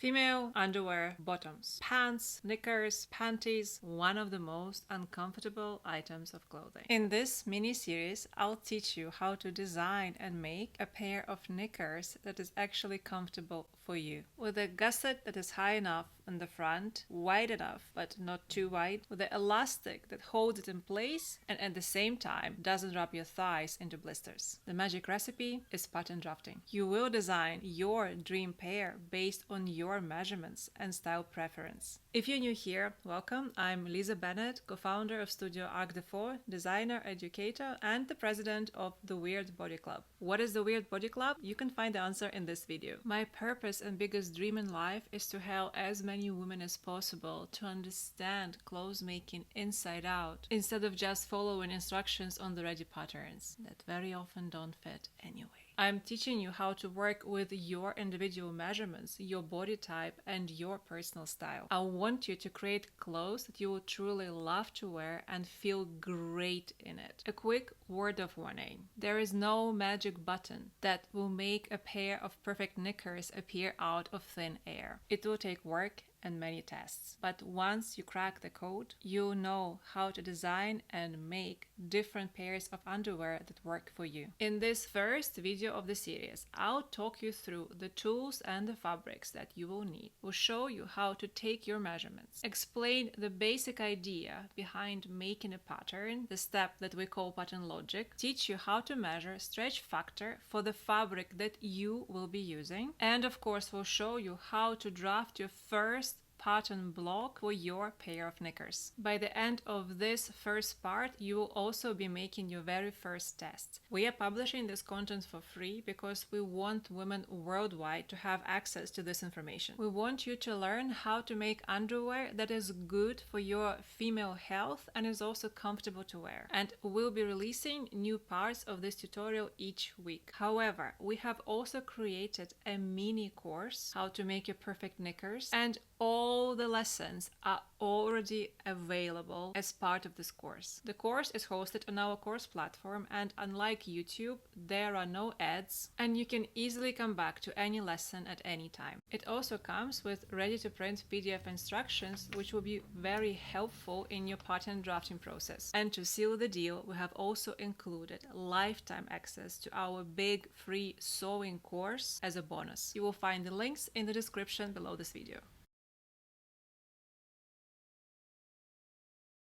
Female underwear bottoms. Pants, knickers, panties, one of the most uncomfortable items of clothing. In this mini-series, I'll teach you how to design and make a pair of knickers that is actually comfortable for you. With a gusset that is high enough in the front, wide enough but not too wide, with an elastic that holds it in place and at the same time doesn't rub your thighs into blisters. The magic recipe is pattern drafting. You will design your dream pair based on your measurements and style preference. If you're new here, welcome. I'm Lisa Bennett, co-founder of Studio Arc de Four, designer, educator, and the president of the Weird Body Club. What is the Weird Body Club? You can find the answer in this video. My purpose and biggest dream in life is to help as many women as possible to understand clothes making inside out, instead of just following instructions on the ready patterns that very often don't fit anyway. I'm teaching you how to work with your individual measurements, your body type, and your personal style. I want you to create clothes that you will truly love to wear and feel great in it. A quick word of warning: there is no magic button that will make a pair of perfect knickers appear out of thin air. It will take work and many tests. But once you crack the code, you'll know how to design and make different pairs of underwear that work for you. In this first video of the series, I'll talk you through the tools and the fabrics that you will need. We'll show you how to take your measurements, explain the basic idea behind making a pattern, the step that we call pattern logic, teach you how to measure stretch factor for the fabric that you will be using, and of course we'll show you how to draft your first pattern block for your pair of knickers. By the end of this first part, you will also be making your very first tests. We are publishing this content for free because we want women worldwide to have access to this information. We want you to learn how to make underwear that is good for your female health and is also comfortable to wear. And we'll be releasing new parts of this tutorial each week. However, we have also created a mini course, how to make your perfect knickers, and all the lessons are already available as part of this course. The course is hosted on our course platform, and unlike YouTube, there are no ads, and you can easily come back to any lesson at any time. It also comes with ready-to-print PDF instructions, which will be very helpful in your pattern drafting process. And to seal the deal, we have also included lifetime access to our big free sewing course as a bonus. You will find the links in the description below this video.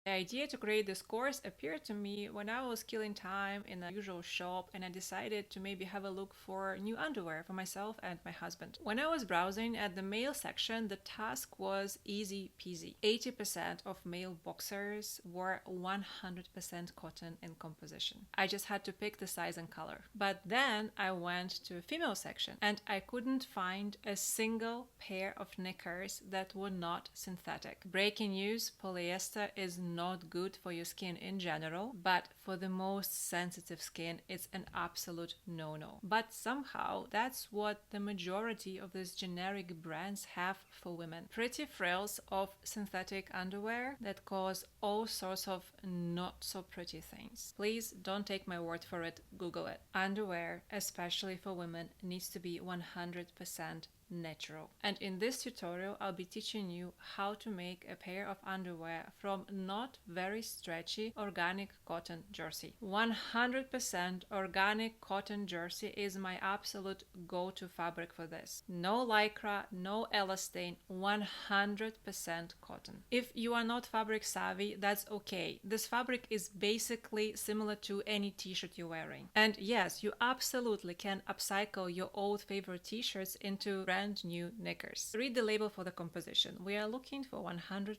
The idea to create this course appeared to me when I was killing time in a usual shop, and I decided to maybe have a look for new underwear for myself and my husband. When I was browsing at the male section, the task was easy peasy. 80% of male boxers were 100% cotton in composition. I just had to pick the size and color. But then I went to a female section and I couldn't find a single pair of knickers that were not synthetic. Breaking news: polyester is not good for your skin in general, but for the most sensitive skin it's an absolute no-no. But somehow that's what the majority of these generic brands have for women. Pretty frills of synthetic underwear that cause all sorts of not so pretty things. Please don't take my word for it, Google it. Underwear, especially for women, needs to be 100% natural. And in this tutorial, I'll be teaching you how to make a pair of underwear from not very stretchy organic cotton jersey. 100% organic cotton jersey is my absolute go-to fabric for this. No lycra, no elastane, 100% cotton. If you are not fabric savvy, that's okay. This fabric is basically similar to any t-shirt you're wearing. And yes, you absolutely can upcycle your old favorite t-shirts into brand new knickers. Read the label for the composition. We are looking for 100%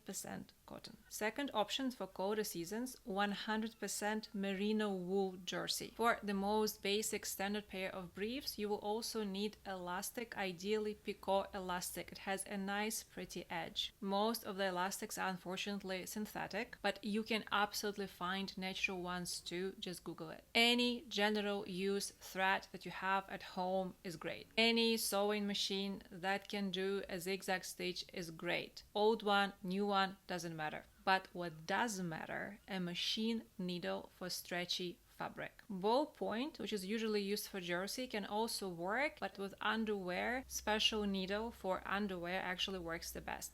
cotton. Second option for colder seasons: 100% merino wool jersey. For the most basic standard pair of briefs, you will also need elastic, ideally picot elastic. It has a nice pretty edge. Most of the elastics are unfortunately synthetic, but you can absolutely find natural ones too. Just Google it. Any general use thread that you have at home is great. Any sewing machine that can do a zigzag stitch is great. Old one, new one, doesn't matter. But what does matter, a machine needle for stretchy fabric. Ballpoint, which is usually used for jersey, can also work, but with underwear, special needle for underwear actually works the best.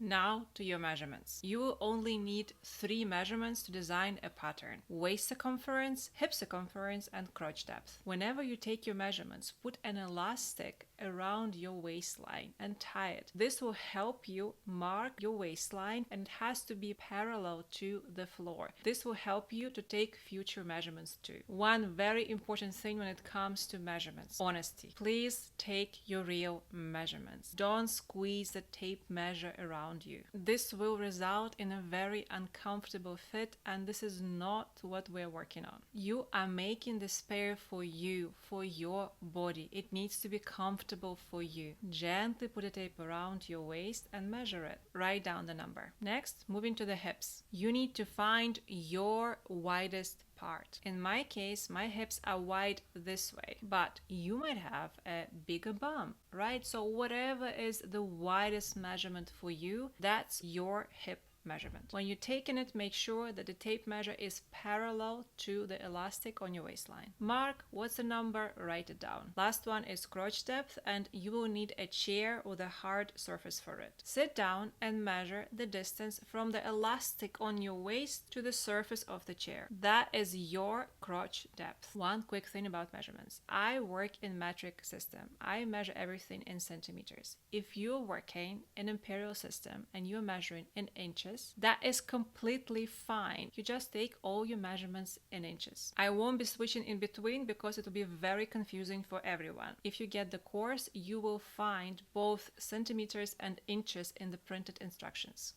Now to your measurements. You will only need 3 measurements to design a pattern: waist circumference, hip circumference, and crotch depth. Whenever you take your measurements, put an elastic around your waistline and tie it. This will help you mark your waistline, and it has to be parallel to the floor. This will help you to take future measurements too. One very important thing when it comes to measurements: honesty. Please take your real measurements. Don't squeeze the tape measure around you. This will result in a very uncomfortable fit, and this is not what we're working on. You are making this pair for you, for your body. It needs to be comfortable for you. Gently put a tape around your waist and measure it. Write down the number. Next, moving to the hips. You need to find your widest part. In my case, my hips are wide this way, but you might have a bigger bum, right? So whatever is the widest measurement for you, that's your hip measurement. When you're taking it, make sure that the tape measure is parallel to the elastic on your waistline. Mark what's the number, write it down. Last one is crotch depth, and you will need a chair with a hard surface for it. Sit down and measure the distance from the elastic on your waist to the surface of the chair. That is your crotch depth. One quick thing about measurements: I work in metric system. I measure everything in centimeters. If you're working in imperial system and you're measuring in inches, that is completely fine. You just take all your measurements in inches. I won't be switching in between because it will be very confusing for everyone. If you get the course, you will find both centimeters and inches in the printed instructions.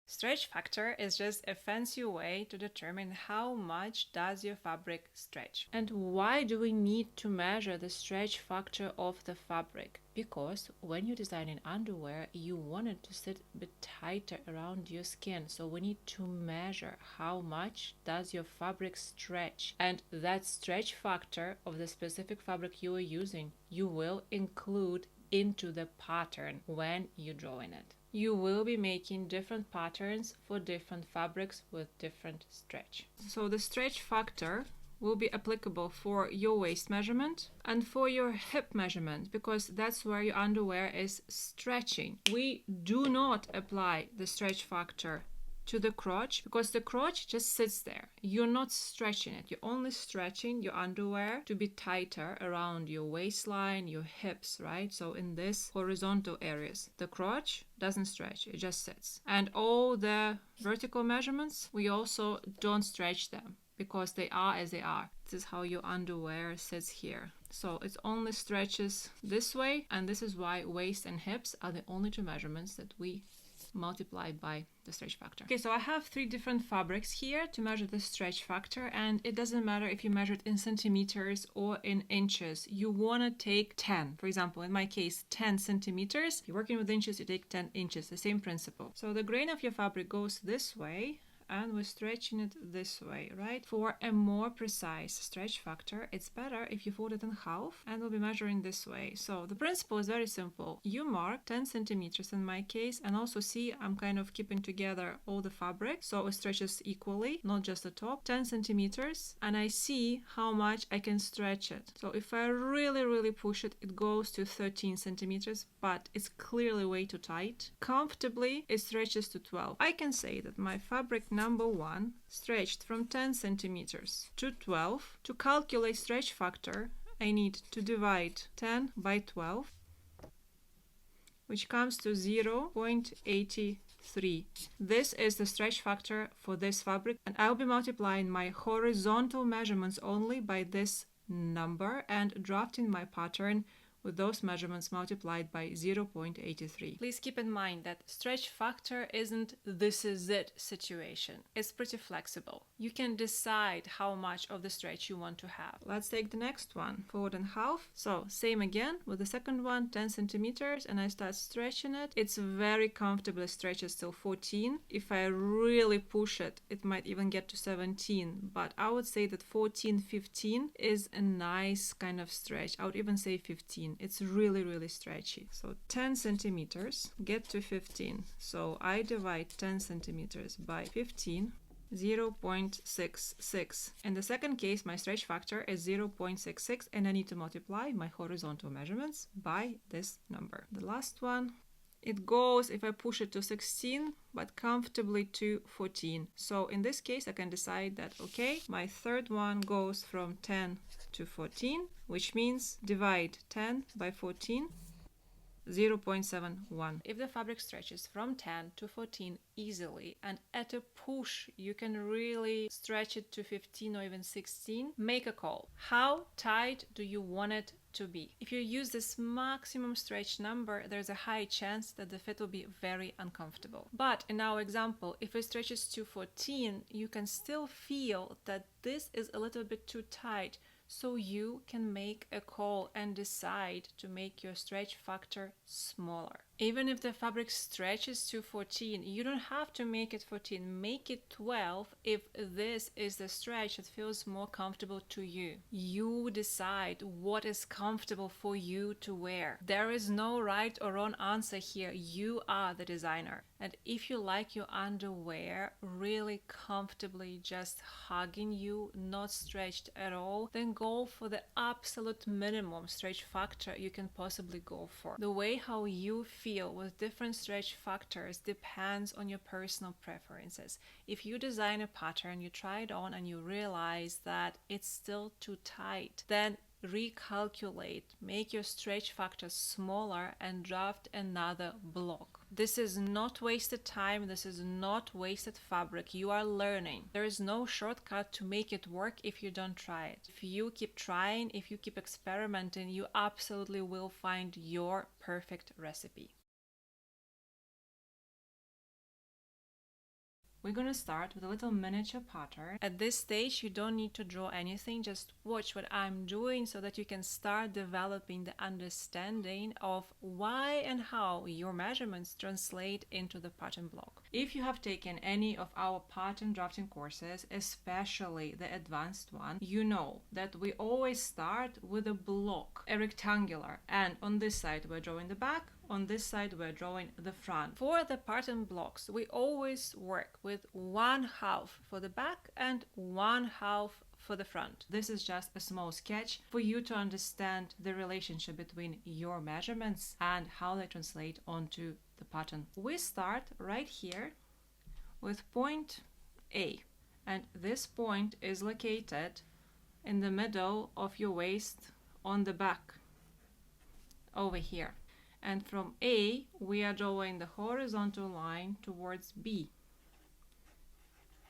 Stretch factor is just a fancy way to determine how much does your fabric stretch. And why do we need to measure the stretch factor of the fabric? Because when you're designing underwear, you want it to sit a bit tighter around your skin. So we need to measure how much does your fabric stretch. And that stretch factor of the specific fabric you are using, you will include into the pattern when you're drawing it. You will be making different patterns for different fabrics with different stretch. So the stretch factor will be applicable for your waist measurement and for your hip measurement, because that's where your underwear is stretching. We do not apply the stretch factor to the crotch because the crotch just sits there. You're not stretching it. You're only stretching your underwear to be tighter around your waistline, your hips, right? So in this horizontal areas, the crotch doesn't stretch, it just sits. And all the vertical measurements, we also don't stretch them because they are as they are. This is how your underwear sits here. So it only stretches this way, and this is why waist and hips are the only 2 measurements that we multiply by the stretch factor. Okay, so I have 3 different fabrics here to measure the stretch factor, and it doesn't matter if you measure it in centimeters or in inches. You want to take 10. For example, in my case, 10 centimeters. You're working with inches, you take 10 inches, the same principle. So the grain of your fabric goes this way, and we're stretching it this way, right? For a more precise stretch factor, it's better if you fold it in half, and we'll be measuring this way. So the principle is very simple. You mark 10 centimeters in my case, and also see I'm kind of keeping together all the fabric so it stretches equally, not just the top. 10 centimeters, and I see how much I can stretch it. So if I really push it, it goes to 13 centimeters, but it's clearly way too tight. Comfortably, it stretches to 12. I can say that my fabric number 1 stretched from 10 centimeters to 12. To calculate stretch factor, I need to divide 10 by 12, which comes to 0.83. This is the stretch factor for this fabric, and I'll be multiplying my horizontal measurements only by this number and drafting my pattern with those measurements multiplied by 0.83. Please keep in mind that stretch factor isn't this is it situation. It's pretty flexible. You can decide how much of the stretch you want to have. Let's take the next one, fold in half. So same again with the second one, 10 centimeters, and I start stretching it. It's very comfortable, it stretches till 14. If I really push it, it might even get to 17, but I would say that 14, 15 is a nice kind of stretch. I would even say 15. 15. It's really, really stretchy. So 10 centimeters get to 15. So I divide 10 centimeters by 15. 0.66. In the second case, my stretch factor is 0.66, and I need to multiply my horizontal measurements by this number. The last one, it goes, if I push it to 16, but comfortably to 14. So in this case, I can decide that, okay, my third one goes from 10 to 14, which means divide 10 by 14. 0.71. If the fabric stretches from 10 to 14 easily, and at a push you can really stretch it to 15 or even 16, make a call. How tight do you want it to be? If you use this maximum stretch number, there's a high chance that the fit will be very uncomfortable. But in our example, if it stretches to 14, you can still feel that this is a little bit too tight. So you can make a call and decide to make your stretch factor smaller. Even if the fabric stretches to 14, you don't have to make it 14. Make it 12 if this is the stretch that feels more comfortable to you. You decide what is comfortable for you to wear. There is no right or wrong answer here. You are the designer. And if you like your underwear really comfortably just hugging you, not stretched at all, then go for the absolute minimum stretch factor you can possibly go for. The way how you feel with different stretch factors depends on your personal preferences. If you design a pattern, you try it on and you realize that it's still too tight, then recalculate, make your stretch factor smaller and draft another block. This is not wasted time, this is not wasted fabric. You are learning. There is no shortcut to make it work if you don't try it. If you keep trying, if you keep experimenting, you absolutely will find your perfect recipe. We're going to start with a little miniature pattern. At this stage, you don't need to draw anything, just watch what I'm doing so that you can start developing the understanding of why and how your measurements translate into the pattern block. If you have taken any of our pattern drafting courses, especially the advanced one, you know that we always start with a block, a rectangular, and on this side we're drawing the back, on this side we're drawing the front. For the pattern blocks, we always work with 1/2 for the back and 1/2 for the front. This is just a small sketch for you to understand the relationship between your measurements and how they translate onto the pattern. We start right here with point A, and this point is located in the middle of your waist on the back over here. And from A, we are drawing the horizontal line towards B.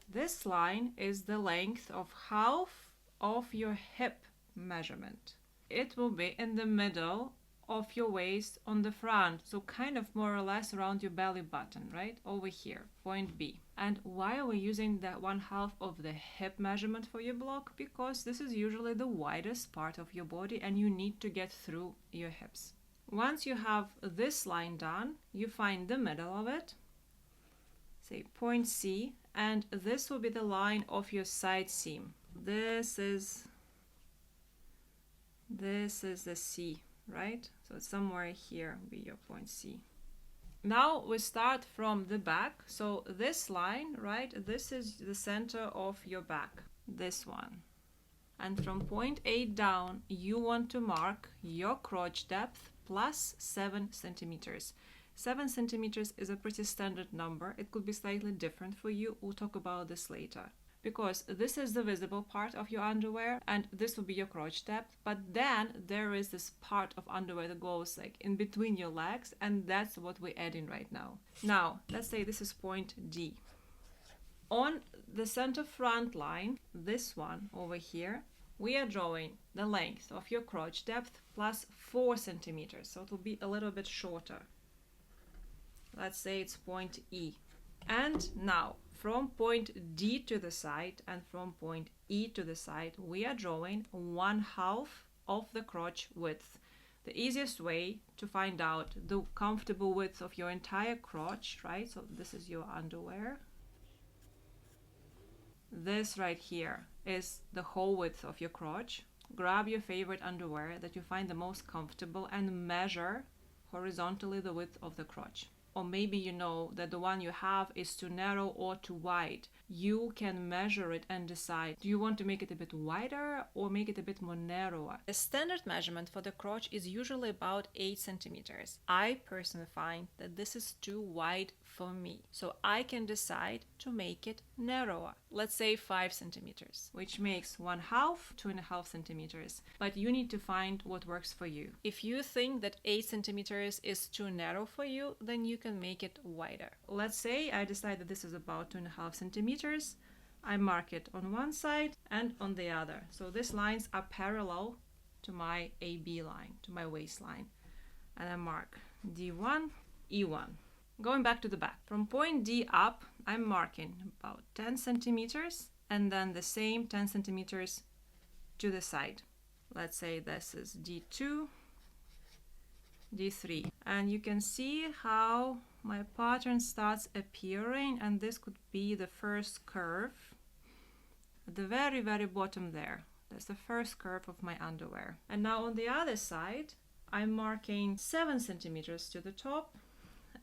This line is the length of half of your hip measurement. It will be in the middle of your waist on the front, so kind of more or less around your belly button, right? Over here, point B. And why are we using that 1/2 of the hip measurement for your block? Because this is usually the widest part of your body and you need to get through your hips. Once you have this line done, you find the middle of it, say point C, and this will be the line of your side seam. This is the C, right? So somewhere here will be your point C. Now we start from the back. So this line, right, this is the center of your back, this one. And from point A down, you want to mark your crotch depth plus 7 centimeters. 7 centimeters is a pretty standard number. It could be slightly different for you. We'll talk about this later. Because this is the visible part of your underwear and this will be your crotch depth. But then there is this part of underwear that goes like in between your legs, and that's what we're adding right now. Now, let's say this is point D. On the center front line, this one over here, we are drawing the length of your crotch depth plus 4 centimeters. So it will be a little bit shorter. Let's say it's point E. And now from point D to the side and from point E to the side, we are drawing 1/2 of the crotch width. The easiest way to find out the comfortable width of your entire crotch, right? So this is your underwear. This right here is the whole width of your crotch. grab your favorite underwear that you find the most comfortable and measure horizontally the width of the crotch. Or maybe you know that the one you have is too narrow or too wide. You can measure it and decide, do you want to make it a bit wider or make it a bit more narrower? The standard measurement for the crotch is usually about 8 centimeters. I personally find that this is too wide for me, so I can decide to make it narrower. Let's say 5 centimeters, which makes 1/2, 2.5 centimeters. But you need to find what works for you. If you think that 8 centimeters is too narrow for you, then you can make it wider. Let's say I decide that this is about 2.5 centimeters. I mark it on one side and on the other. So these lines are parallel to my AB line, to my waistline. And I mark D1, E1. Going back to the back, from point D up, I'm marking about 10 centimeters and then the same 10 centimeters to the side. Let's say this is D2, D3. And you can see how my pattern starts appearing, and this could be the first curve at the very, very bottom there. That's the first curve of my underwear. And now on the other side, I'm marking 7 centimeters to the top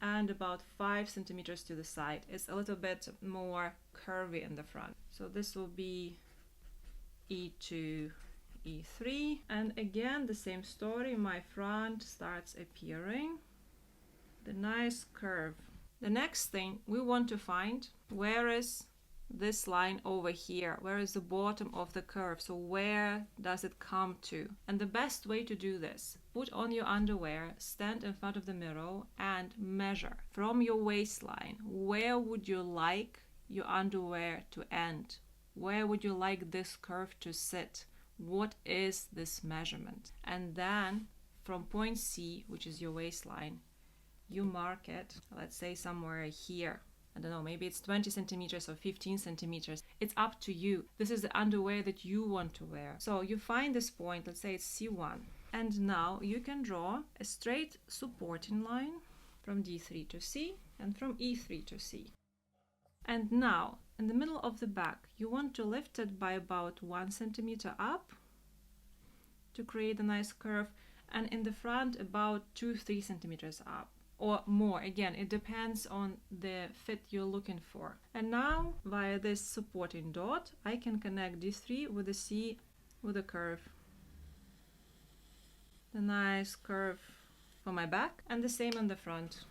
and about 5 centimeters to the side. It's a little bit more curvy in the front. So this will be E2, E3. And again, the same story. My front starts appearing. The nice curve. The next thing we want to find, where is this line over here? Where is the bottom of the curve? So where does it come to? And the best way to do this, put on your underwear, stand in front of the mirror and measure from your waistline. Where would you like your underwear to end? Where would you like this curve to sit? What is this measurement? And then from point C, which is your waistline, you mark it, let's say somewhere here. I don't know, maybe it's 20 centimeters or 15 centimeters. It's up to you. This is the underwear that you want to wear. So you find this point, let's say it's C1. And now you can draw a straight supporting line from D3 to C and from E3 to C. And now, in the middle of the back, you want to lift it by about 1 centimeter up to create a nice curve. And in the front, about 2-3 centimeters up. Or more. Again, it depends on the fit you're looking for. And now, via this supporting dot, I can connect D3 with the C with a curve. The nice curve for my back, and the same on the front.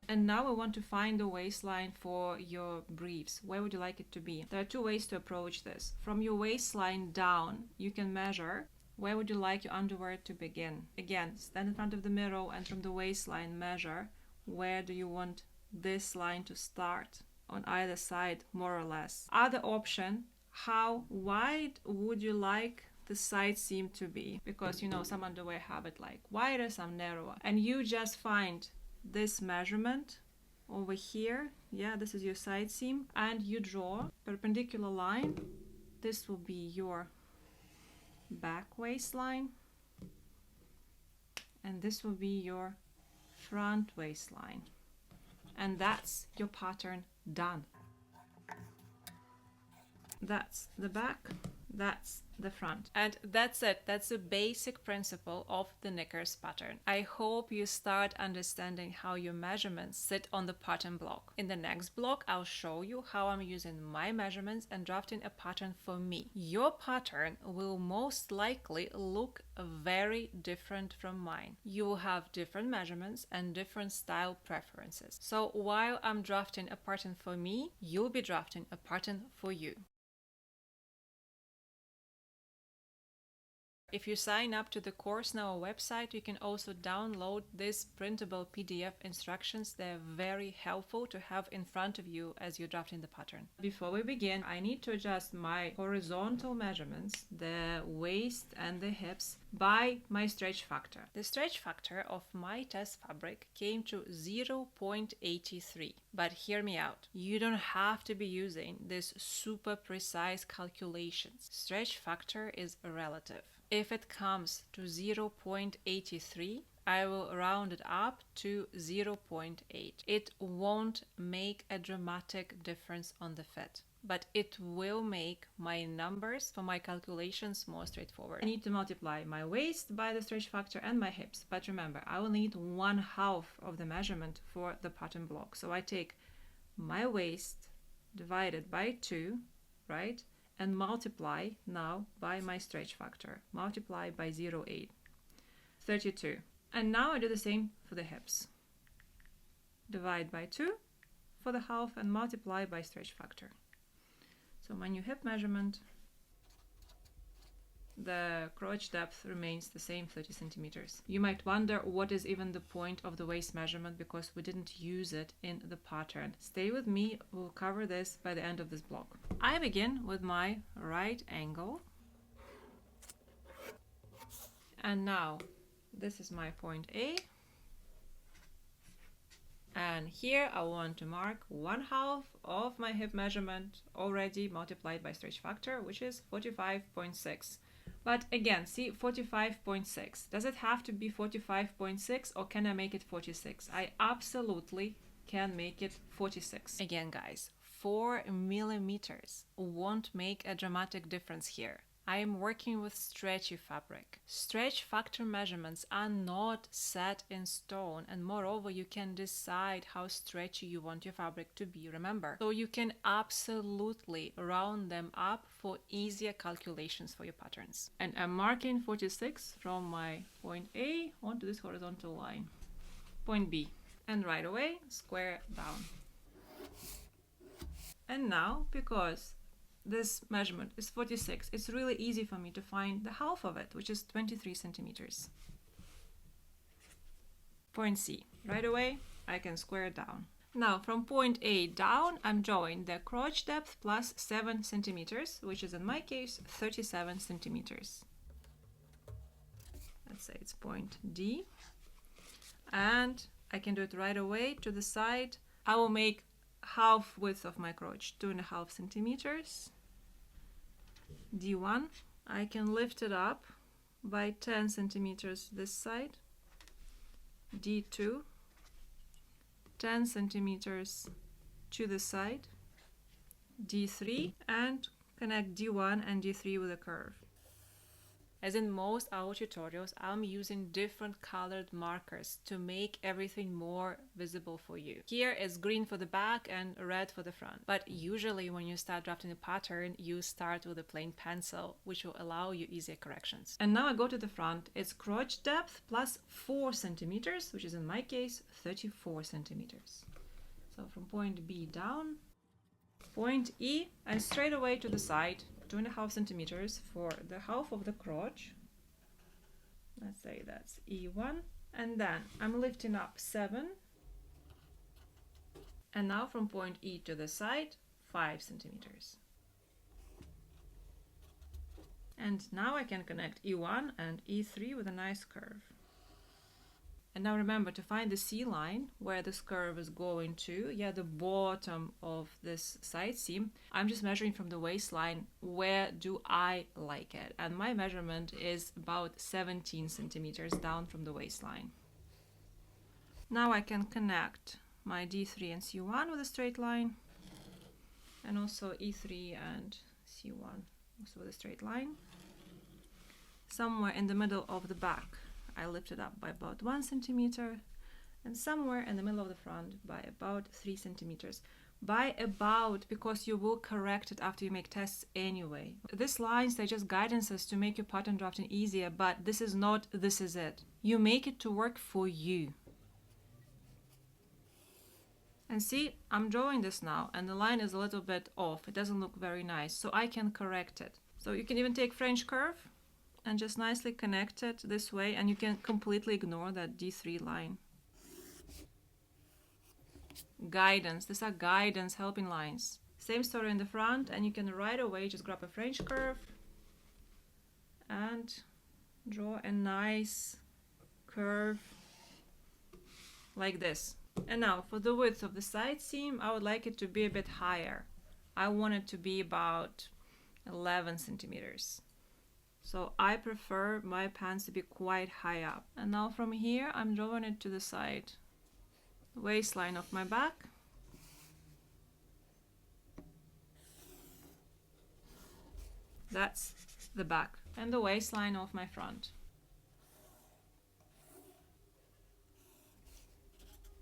And now I want to find the waistline for your briefs. Where would you like it to be? There are 2 ways to approach this. From your waistline down, you can measure where would you like your underwear to begin. Again, stand in front of the mirror and from the waistline measure where do you want this line to start on either side, more or less. Other option, how wide would you like the side seam to be? Because you know some underwear have it like wider, some narrower. And you just find this measurement over here. Yeah, this is your side seam. And you draw perpendicular line. This will be your back waistline, and this will be your front waistline, and that's your pattern done. That's the back, that's the front, and that's it. That's the basic principle of the knickers pattern. I hope you start understanding how your measurements sit on the pattern block. In the next block, I'll show you how I'm using my measurements and drafting a pattern for me. Your pattern will most likely look very different from mine. You will have different measurements and different style preferences. So while I'm drafting a pattern for me, you'll be drafting a pattern for you. If you sign up to the course on our website, you can also download these printable PDF instructions. They're very helpful to have in front of you as you're drafting the pattern. Before we begin, I need to adjust my horizontal measurements, the waist and the hips, by my stretch factor. The stretch factor of my test fabric came to 0.83. But hear me out. You don't have to be using these super precise calculations. Stretch factor is relative. If it comes to 0.83, I will round it up to 0.8. It won't make a dramatic difference on the fit. but it will make my numbers for my calculations more straightforward. I need to multiply my waist by the stretch factor and my hips, but remember, I will need 1/2 of the measurement for the pattern block. So I take my waist divided by 2, right? And multiply now by my stretch factor. Multiply by 0.8, 32. And now I do the same for the hips. Divide by 2 for the half and multiply by stretch factor. So my new hip measurement, the crotch depth remains the same, 30 centimeters. You might wonder what is even the point of the waist measurement because we didn't use it in the pattern. Stay with me, we'll cover this by the end of this block. I begin with my right angle. And now this is my point A. And here I want to mark 1/2 of my hip measurement already multiplied by stretch factor, which is 45.6. But again, see, 45.6. Does it have to be 45.6 or can I make it 46? I absolutely can make it 46. Again, guys, 4 millimeters won't make a dramatic difference here. I am working with stretchy fabric. Stretch factor measurements are not set in stone, and moreover, you can decide how stretchy you want your fabric to be, remember. So you can absolutely round them up for easier calculations for your patterns. And I'm marking 46 from my point A onto this horizontal line. Point B. And right away, square down. And now, because this measurement is 46, it's really easy for me to find the half of it, which is 23 centimeters. Point C. Right away, I can square it down. Now, from point A down, I'm drawing the crotch depth plus 7 centimeters, which is in my case 37 centimeters. Let's say it's point D. And I can do it right away to the side. I will make half width of my crotch, 2.5 centimeters. D1, I can lift it up by 10 centimeters this side. D2, 10 centimeters to the side. D3, and connect D1 and D3 with a curve. As in most our tutorials, I'm using different colored markers to make everything more visible for you. Here is green for the back and red for the front. But usually when you start drafting a pattern, you start with a plain pencil, which will allow you easier corrections. And now I go to the front. It's crotch depth plus 4 centimeters, which is in my case 34 centimeters. So from point B down, point E, and straight away to the side, 2.5 centimeters for the half of the crotch. Let's say that's E1. And then I'm lifting up 7. And now from point E to the side, 5 centimeters. And now I can connect E1 and E3 with a nice curve. And now remember to find the C line where this curve is going to, the bottom of this side seam. I'm just measuring from the waistline, where do I like it? And my measurement is about 17 centimeters down from the waistline. Now I can connect my D3 and C1 with a straight line, and also E3 and C1 also with a straight line. Somewhere in the middle of the back, I lift it up by about 1 centimeter, and somewhere in the middle of the front by about 3 centimeters. By about, because you will correct it after you make tests anyway. These lines, they're just guidances to make your pattern drafting easier, but this is not, this is it. You make it to work for you. And see, I'm drawing this now, and the line is a little bit off. It doesn't look very nice, so I can correct it. So you can even take French curve and just nicely connect it this way, and you can completely ignore that D3 line. Guidance, these are guidance helping lines. Same story in the front, and you can right away just grab a French curve and draw a nice curve like this. And now for the width of the side seam, I would like it to be a bit higher. I want it to be about 11 centimeters. So I prefer my pants to be quite high up. And now from here, I'm drawing it to the side waistline of my back. That's the back and the waistline of my front.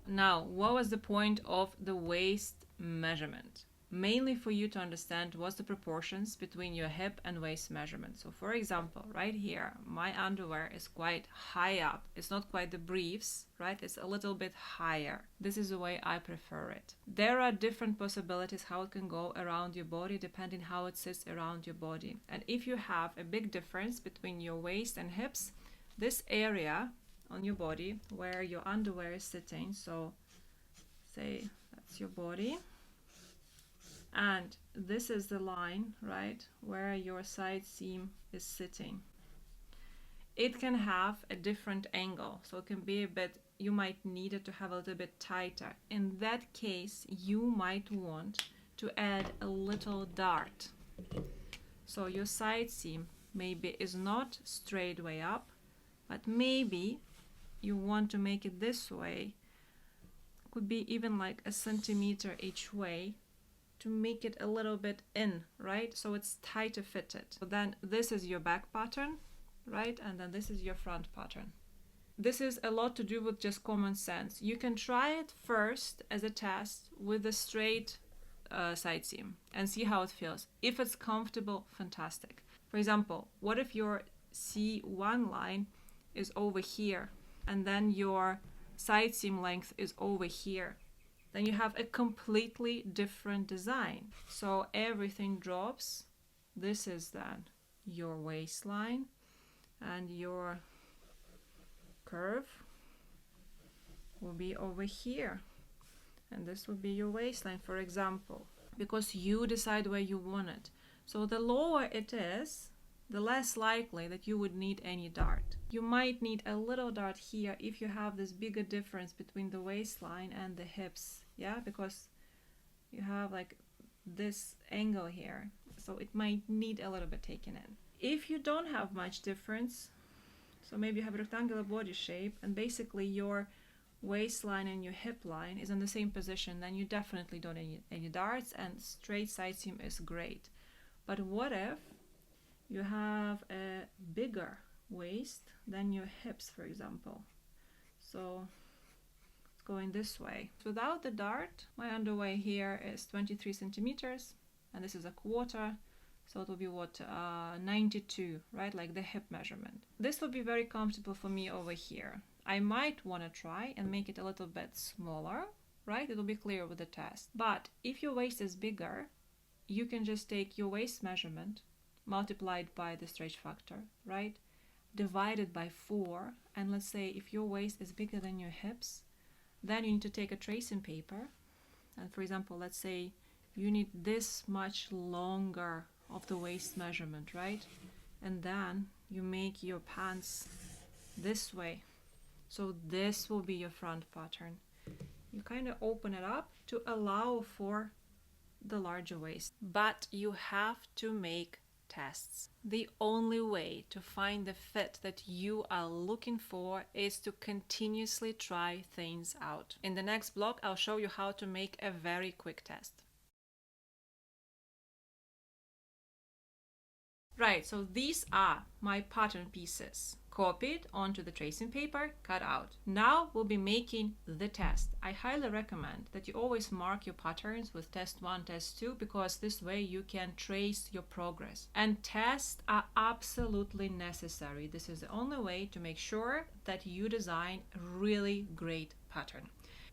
Now, what was the point of the waist measurement? Mainly for you to understand what's the proportions between your hip and waist measurement. So for example, right here, my underwear is quite high up. It's not quite the briefs, right? It's a little bit higher. This is the way I prefer it. There are different possibilities how it can go around your body depending how it sits around your body. And if you have a big difference between your waist and hips, this area on your body where your underwear is sitting, so say that's your body, and this is the line, right, where your side seam is sitting. It can have a different angle, so it can be a bit, you might need it to have a little bit tighter. In that case, you might want to add a little dart. So your side seam maybe is not straight way up, but maybe you want to make it this way. Could be even like a centimeter each way, to make it a little bit in, right? So it's tighter fitted. So then this is your back pattern, right? And then this is your front pattern. This is a lot to do with just common sense. You can try it first as a test with a straight side seam and see how it feels. If it's comfortable, fantastic. For example, what if your C1 line is over here and then your side seam length is over here? Then you have a completely different design. So everything drops. This is then your waistline, and your curve will be over here. And this will be your waistline, for example, because you decide where you want it. So the lower it is, the less likely that you would need any dart. You might need a little dart here if you have this bigger difference between the waistline and the hips. Yeah, because you have like this angle here, so it might need a little bit taken in. If you don't have much difference, so maybe you have a rectangular body shape and basically your waistline and your hip line is in the same position, then you definitely don't need any darts, and straight side seam is great. But what if you have a bigger waist than your hips, for example? So going this way. Without the dart, my underwear here is 23 centimeters, and this is a quarter, so it will be what, 92, right, like the hip measurement. This will be very comfortable for me over here. I might want to try and make it a little bit smaller, right? It will be clear with the test. But if your waist is bigger, you can just take your waist measurement multiplied by the stretch factor, right, divided by 4, and let's say if your waist is bigger than your hips, then you need to take a tracing paper, and for example, let's say you need this much longer of the waist measurement, right? And then you make your pants this way. So this will be your front pattern. You kind of open it up to allow for the larger waist. But you have to make tests. The only way to find the fit that you are looking for is to continuously try things out. In the next blog, I'll show you how to make a very quick test. Right, so these are my pattern pieces. Copied onto the tracing paper, cut out. Now we'll be making the test. I highly recommend that you always mark your patterns with test 1, test 2, because this way you can trace your progress. And tests are absolutely necessary. This is the only way to make sure that you design a really great pattern.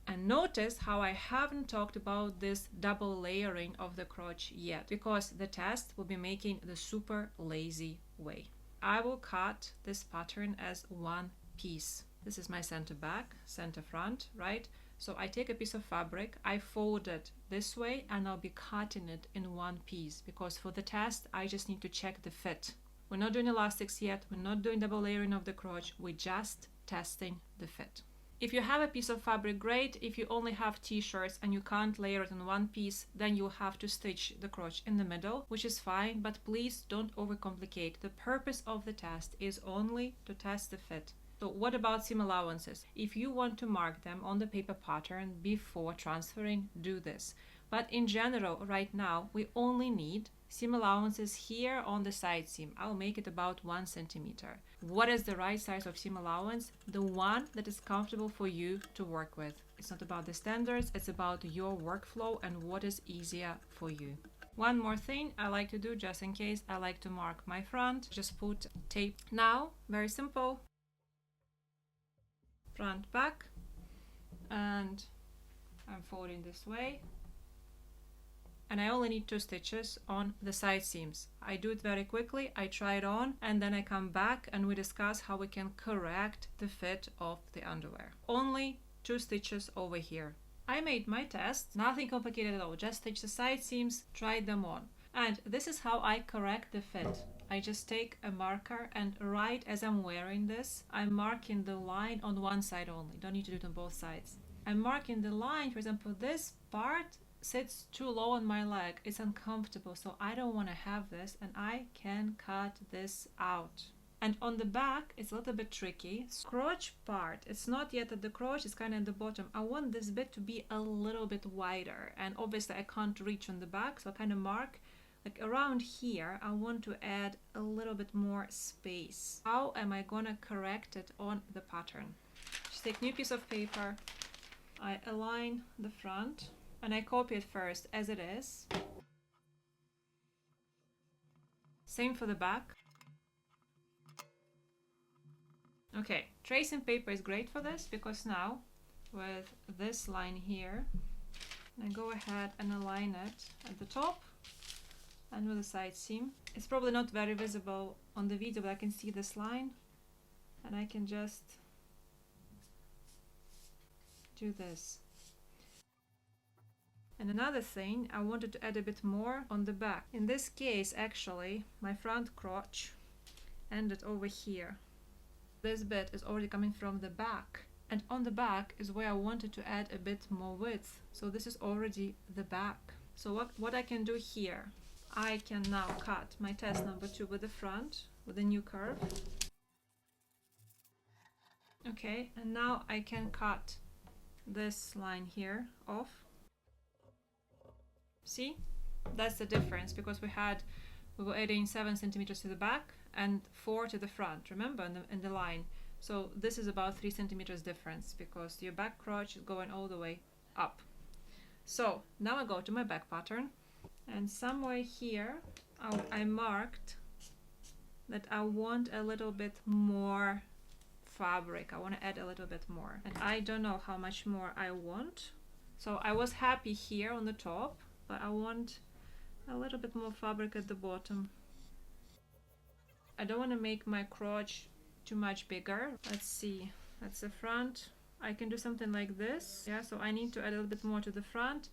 And notice how I haven't talked about this double layering of the crotch yet, because the test will be making the super lazy way. I will cut this pattern as one piece. This is my center back, center front, right? So I take a piece of fabric, I fold it this way, and I'll be cutting it in one piece, because for the test, I just need to check the fit. We're not doing elastics yet, we're not doing double layering of the crotch, we're just testing the fit. If you have a piece of fabric, great. If you only have t-shirts and you can't layer it in one piece, then you'll have to stitch the crotch in the middle, which is fine, but please don't overcomplicate. The purpose of the test is only to test the fit. So what about seam allowances? If you want to mark them on the paper pattern before transferring, do this. But in general, right now, we only need seam allowances here on the side seam. I'll make it about 1 centimeter. What is the right size of seam allowance? The one that is comfortable for you to work with. It's not about the standards, it's about your workflow and what is easier for you. One more thing I like to do, just in case, I like to mark my front. Just put tape. Now, very simple. Front, back, and I'm folding this way. And I only need 2 stitches on the side seams. I do it very quickly, I try it on, and then I come back and we discuss how we can correct the fit of the underwear. Only 2 stitches over here. I made my test, nothing complicated at all, just stitch the side seams, try them on. And this is how I correct the fit. I just take a marker and right as I'm wearing this, I'm marking the line on one side only, don't need to do it on both sides. I'm marking the line, for example, this part sits too low on my leg, it's uncomfortable, so I don't want to have this, and I can cut this out. And on the back it's a little bit tricky. Crotch part, it's not yet at the crotch, it's kind of at the bottom. I want this bit to be a little bit wider, and obviously I can't reach on the back, so I kind of mark like around here. I want to add a little bit more space. How am I gonna correct it on the pattern? Just take new piece of paper, I align the front and I copy it first as it is. Same for the back. Okay, tracing paper is great for this because now with this line here, I go ahead and align it at the top and with the side seam. It's probably not very visible on the video, but I can see this line and I can just do this. And another thing, I wanted to add a bit more on the back. In this case, actually, my front crotch ended over here. This bit is already coming from the back. And on the back is where I wanted to add a bit more width. So this is already the back. So what I can do here, I can now cut my test number 2 with the front, with a new curve. Okay, and now I can cut this line here off. See, that's the difference, because we were adding 7 centimeters to the back and 4 to the front, remember, in the line. So this is about 3 centimeters difference because your back crotch is going all the way up. So now I go to my back pattern, and somewhere here I marked that I want a little bit more fabric. I want to add a little bit more, and I don't know how much more I want. So I was happy here on the top, but I want a little bit more fabric at the bottom. I don't want to make my crotch too much bigger. Let's see, that's the front. I can do something like this. Yeah, so I need to add a little bit more to the front.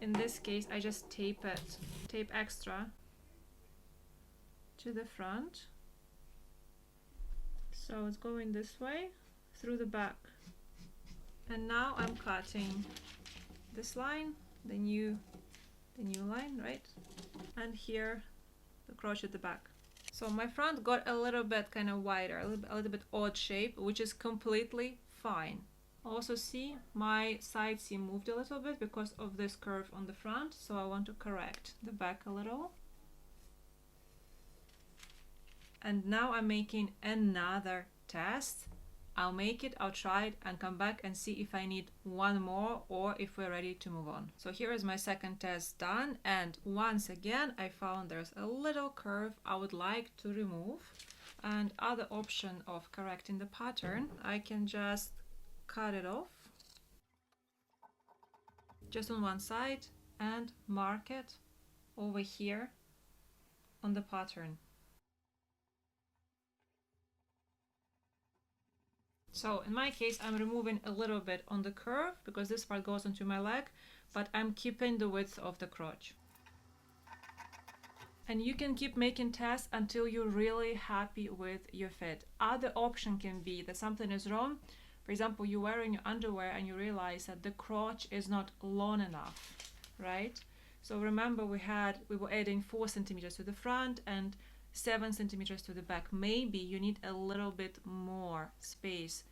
In this case, I just tape it, tape extra to the front. So it's going this way through the back. And now I'm cutting this line, the new line, right? And here the crotch at the back. So my front got a little bit kind of wider, a little bit odd shape, which is completely fine. Also see my side seam moved a little bit because of this curve on the front, so I want to correct the back a little. And now I'm making another test. I'll make it, I'll try it and come back and see if I need one more or if we're ready to move on. So here is my second test done, and once again I found there's a little curve I would like to remove. And other option of correcting the pattern, I can just cut it off just on one side and mark it over here on the pattern. So in my case, I'm removing a little bit on the curve because this part goes onto my leg, but I'm keeping the width of the crotch. And you can keep making tests until you're really happy with your fit. Other option can be that something is wrong. For example, you're wearing your underwear and you realize that the crotch is not long enough, right? So remember we were adding 4 centimeters to the front and 7 centimeters to the back. Maybe you need a little bit more space.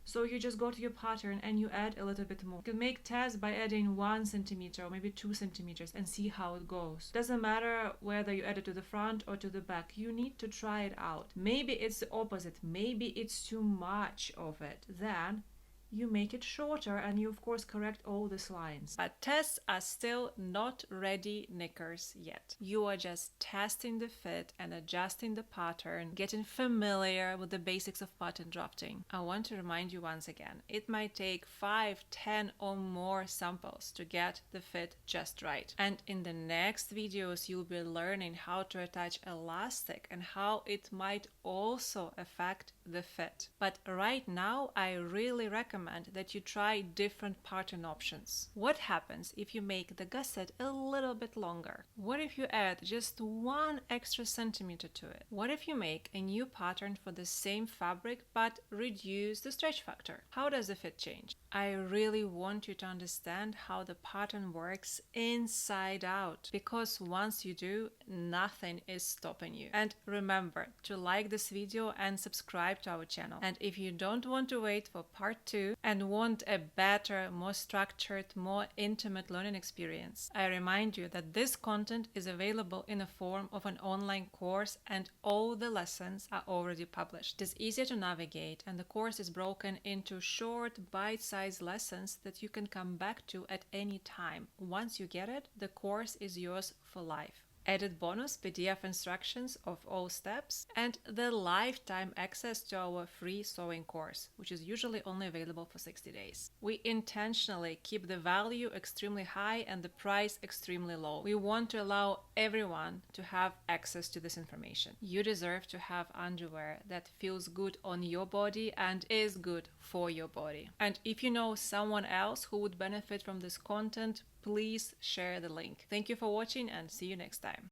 So you just go to your pattern and you add a little bit more. You can make tests by adding 1 centimeter or maybe 2 centimeters and see how it goes. Doesn't matter whether you add it to the front or to the back. You need to try it out. Maybe it's the opposite. Maybe it's too much of it. Then you make it shorter and you of course correct all these lines. But tests are still not ready knickers yet. You are just testing the fit and adjusting the pattern, getting familiar with the basics of pattern drafting. I want to remind you once again, it might take 5, 10 or more samples to get the fit just right. And in the next videos you'll be learning how to attach elastic and how it might also affect the fit. But right now I really recommend that you try different pattern options. What happens if you make the gusset a little bit longer? What if you add just 1 extra centimeter to it? What if you make a new pattern for the same fabric but reduce the stretch factor? How does the fit change? I really want you to understand how the pattern works inside out, because once you do, nothing is stopping you. And remember to like this video and subscribe to our channel. And if you don't want to wait for part 2 and want a better, more structured, more intimate learning experience, I remind you that this content is available in the form of an online course and all the lessons are already published. It is easier to navigate and the course is broken into short, bite-sized lessons that you can come back to at any time. Once you get it, the course is yours for life. Added bonus PDF instructions of all steps, and the lifetime access to our free sewing course, which is usually only available for 60 days. We intentionally keep the value extremely high and the price extremely low. We want to allow everyone to have access to this information. You deserve to have underwear that feels good on your body and is good for your body. And if you know someone else who would benefit from this content, please share the link. Thank you for watching and see you next time.